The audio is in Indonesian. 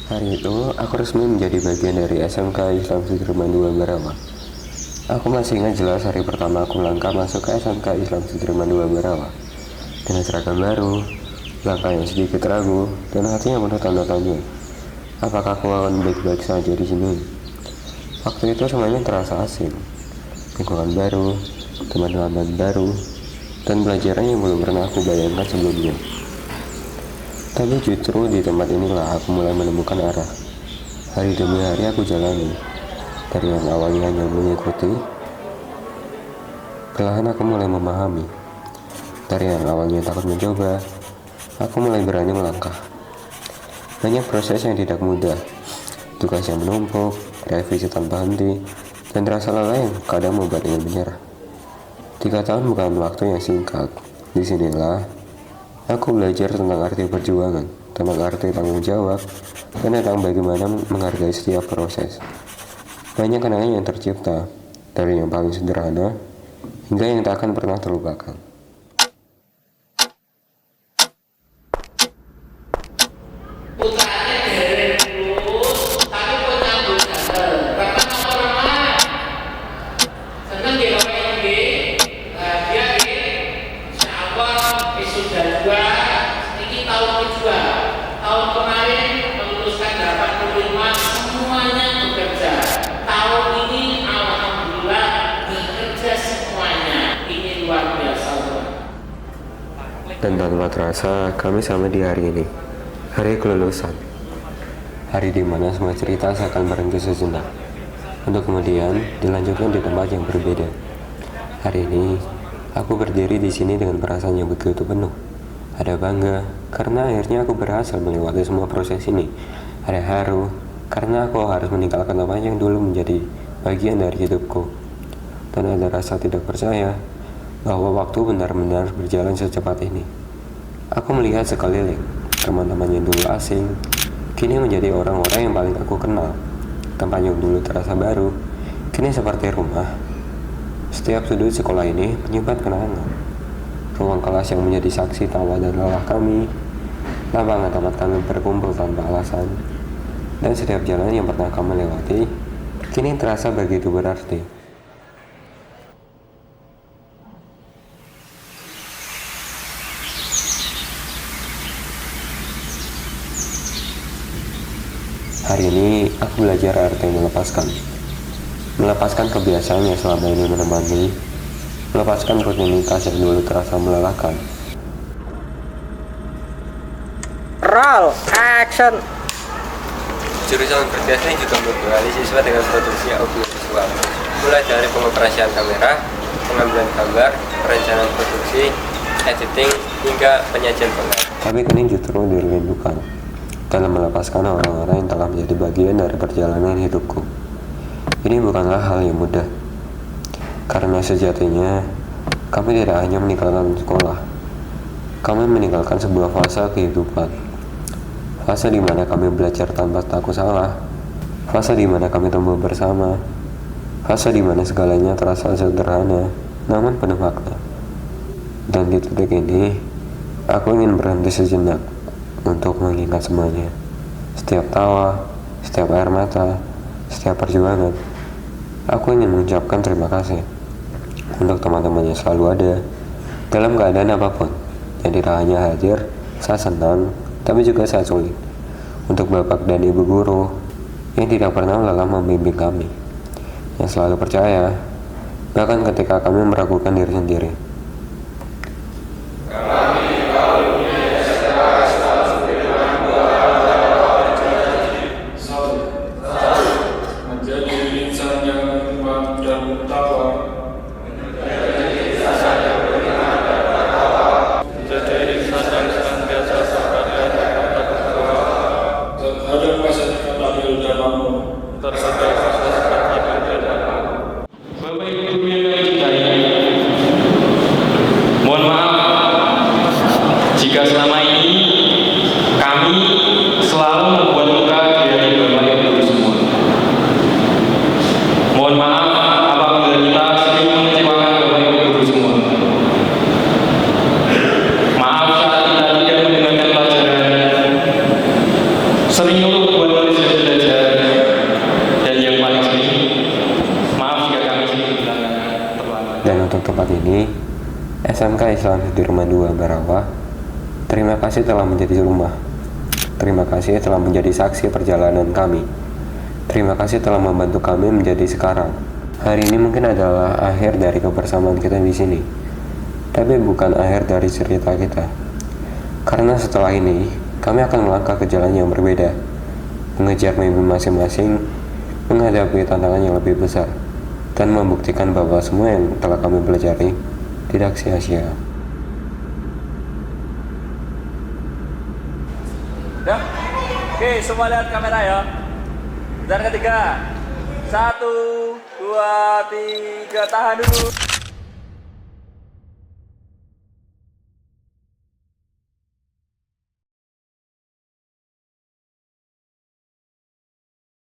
Hari itu, aku resmi menjadi bagian dari SMK Islam Sudirman II Ambarawa. Aku masih ingat jelas hari pertama aku melangkah masuk ke SMK Islam Sudirman II Ambarawa. Dengan seragam baru, langkah yang sedikit ragu, dan hati yang penuh tanda tanya. Apakah aku akan baik-baik saja di sini? Waktu itu semuanya terasa asing. Lingkungan baru, teman-teman baru, dan pelajaran yang belum pernah aku bayangkan sebelumnya. Tapi justru di tempat inilah aku mulai menemukan arah. Hari demi hari aku jalani. Dari yang awalnya hanya mengikuti, perlahan aku mulai memahami. Dari yang awalnya takut mencoba, aku mulai berani melangkah. Banyak proses yang tidak mudah, tugas yang menumpuk, revisi tanpa henti, dan rasa lelah yang kadang membuat ingin menyerah. 3 tahun bukan waktu yang singkat. Disinilah aku belajar tentang arti perjuangan, tentang arti tanggung jawab, dan tentang bagaimana menghargai setiap proses. Banyak kenangan yang tercipta, dari yang paling sederhana hingga yang tak akan pernah terlupakan. Tahun kemarin meluluskan 85, semuanya bekerja. Tahun ini alhamdulillah bekerja semuanya. Ini luar biasa. Dan tanpa terasa kami sampai di hari ini, hari kelulusan. Hari di mana semua cerita seakan berhenti sejenak, untuk kemudian dilanjutkan di tempat yang berbeda. Hari ini aku berdiri di sini dengan perasaan yang begitu penuh. Ada bangga karena akhirnya aku berhasil melewati semua proses ini. Ada haru karena aku harus meninggalkan apa yang dulu menjadi bagian dari hidupku. Dan ada rasa tidak percaya bahwa waktu benar-benar berjalan secepat ini. Aku melihat sekeliling, teman-teman yang dulu asing kini menjadi orang-orang yang paling aku kenal. Tempat yang dulu terasa baru kini seperti rumah. Setiap sudut sekolah ini menyimpan kenangan. Ruang kelas yang menjadi saksi tawa dan lelah kami, lapangan tempat kami berkumpul tanpa alasan, dan setiap jalan yang pernah kami lewati kini terasa begitu berarti. Hari ini aku belajar arti melepaskan kebiasaan yang selama ini menemani, melepaskan rutinitas yang dulu terasa melelahkan. Roll, action. Jurusan berkreasi juga membekali siswa dengan produksi audiovisual, mulai dari pengoperasian kamera, pengambilan gambar, perencanaan produksi, editing, hingga penyajian pengas. Tapi kini justru dirindukan dalam melepaskan orang-orang yang telah menjadi bagian dari perjalanan hidupku. Ini bukanlah hal yang mudah, karena sejatinya kami tidak hanya meninggalkan sekolah, kami meninggalkan sebuah fase kehidupan. Fase di mana kami belajar tanpa takut salah, fase di mana kami tumbuh bersama, fase di mana segalanya terasa sederhana namun penuh makna. Dan di titik ini, aku ingin berhenti sejenak untuk mengingat semuanya. Setiap tawa, setiap air mata, setiap perjuangan. Aku ingin mengucapkan terima kasih untuk teman-teman yang selalu ada dalam keadaan apapun, yang tidak hanya hadir saat senang, tapi juga saat sulit. Untuk bapak dan ibu guru yang tidak pernah lelah membimbing kami, yang selalu percaya, bahkan ketika kami meragukan diri sendiri. Mohon maaf jika selama ini kami selalu membuat luka di hati Bapak Ibu semua. Mohon maaf apabila kita Dan untuk tempat ini, SMK Islam Sudirman II Ambarawa, terima kasih telah menjadi rumah. Terima kasih telah menjadi saksi perjalanan kami. Terima kasih telah membantu kami menjadi sekarang. Hari ini mungkin adalah akhir dari kebersamaan kita di sini, tapi bukan akhir dari cerita kita. Karena setelah ini, kami akan melangkah ke jalan yang berbeda, mengejar mimpi masing-masing, menghadapi tantangan yang lebih besar, dan membuktikan bahwa semua yang telah kami pelajari tidak sia-sia. Udah? Oke, semua lihat kamera ya. Dan ketiga, 1, 2, 3, tahan dulu.